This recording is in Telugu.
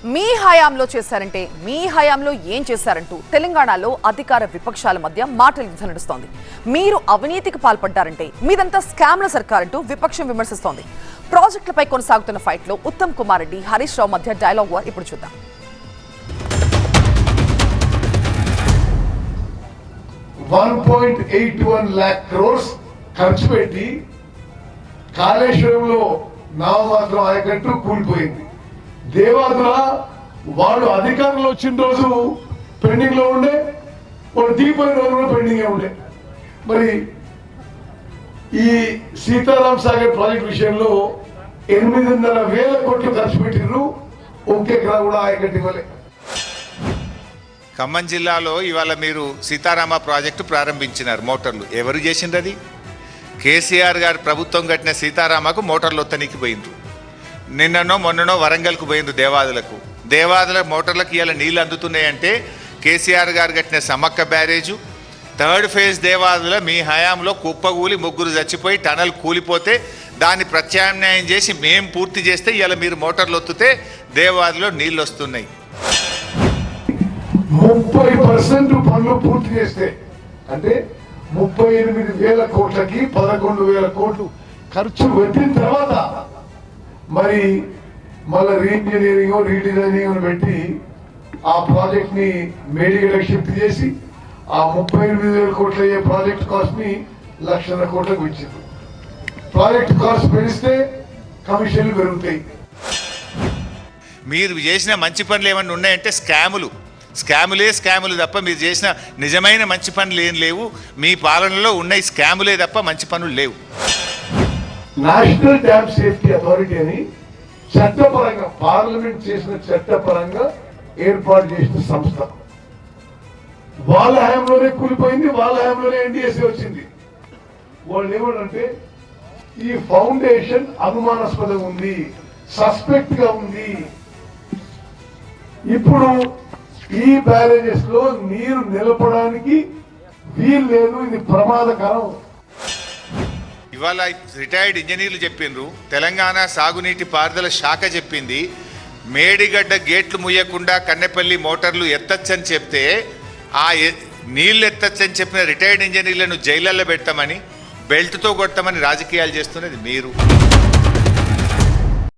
మీ హయాంలో చేశారంటే మీ హయాంలో ఏం చేశారంటూ తెలంగాణలో అధికార విపక్షాల మధ్య మాటల యుద్ధం నడుస్తోంది. మీరు అవినీతికి పాల్పడ్డారంటే మీదంతా స్కామ్ల సర్కారంటూ విపక్షం విమర్శిస్తోంది. ప్రాజెక్టులపై కొనసాగుతున్న ఫైట్ లో ఉత్తమ్ కుమార్ రెడ్డి, హరీష్ రావు మధ్య డైలాగ్ వార్ ఇప్పుడు చూద్దాం. 1.81 lakh crores ఖర్చు పెట్టి కాళేశ్వరంలో నామమాత్రం ఆయకట్టు కూలిపోయింది. దేవాదుల వాళ్ళు అధికారంలో వచ్చిన రోజు పెండింగ్ లో ఉండే, వాళ్ళు దిగిపోయిన రోజు కూడా పెండింగ్ ఉండే. మరి ఈ సీతారాం సాగర్ ప్రాజెక్ట్ విషయంలో 8,500,000 కోట్లు ఖర్చు పెట్టిర్రు, ఒక్కెకరా కూడా ఆయకట్టు ఇవ్వలే. ఖమ్మం జిల్లాలో ఇవాళ మీరు సీతారామ ప్రాజెక్టు ప్రారంభించినారు. మోటార్లు ఎవరు చేసింది? కేసీఆర్ గారు ప్రభుత్వం కట్టిన సీతారామకు మోటార్లు ఒత్తనికి పోయిండ్రు. నిన్ననో మొన్ననో వరంగల్కు పోయిండ్రు దేవాదుల మోటార్లకు ఇవాళ నీళ్ళు అందుతున్నాయంటే కేసీఆర్ గారు కట్టిన Sammakka barrage, 3rd phase Devadula మీ హయాంలో కుప్పగూలి 3 చచ్చిపోయి టనల్ కూలిపోతే దాన్ని ప్రత్యామ్నాయం చేసి మేం పూర్తి చేస్తే ఇవాళ మీరు మోటార్లు ఒత్తితే దేవాదులో నీళ్ళు వస్తున్నాయి. 30% పనులు పూర్తి చేస్తే అంటే 38,000 కోట్లకి 11,000 కోట్లు ఖర్చు పెట్టిన తర్వాత మరి మళ్ళీ రీఇంజనీరింగ్ రీడిజైనింగ్ పెట్టి ఆ ప్రాజెక్ట్ ని మేడిగడకు షిఫ్ట్ చేసి ఆ 38,000 కోట్ల అయ్యే ప్రాజెక్ట్ కాస్ట్ ని 1,00,000 కోట్లకు ఇచ్చింది. ప్రాజెక్ట్ కాస్ట్ పెరిస్తే కమిషన్లు పెరుగుతాయి. మీరు చేసిన మంచి పనులు ఏమన్నా ఉన్నాయంటే స్కాములు తప్ప మీరు చేసిన నిజమైన మంచి పనులు ఏం లేవు. మీ పాలనలో ఉన్నాయి స్కాములే తప్ప మంచి పనులు లేవు. నేషనల్ డ్యామ్ సేఫ్టీ అథారిటీ అని చట్టపరంగా పార్లమెంట్ చేసిన చట్టపరంగా ఏర్పాటు చేసిన సంస్థ వాళ్ళ హయాంలోనే కూలిపోయింది, వాళ్ళ హయాంలోనే ఎన్డీఎస్ఏ వచ్చింది. వాళ్ళు ఏమంటే ఈ ఫౌండేషన్ అనుమానాస్పదంగా ఉంది, సస్పెక్ట్ గా ఉంది, ఇప్పుడు ఈ బ్యారేజెస్ లో నీరు నిలపడానికి వీలు లేదు, ఇది ప్రమాదకరం. ఇవాళ రిటైర్డ్ ఇంజనీర్లు చెప్పిండ్రు, తెలంగాణ సాగునీటి పారుదల శాఖ చెప్పింది మేడిగడ్డ గేట్లు ముయ్యకుండా కన్నెపల్లి మోటార్లు ఎత్తచ్చని చెప్తే ఆ నీళ్లు ఎత్తచ్చని చెప్పిన రిటైర్డ్ ఇంజనీర్లను జైళ్లలో పెట్టమని బెల్ట్తో కొట్టమని రాజకీయాలు చేస్తున్నది మీరు.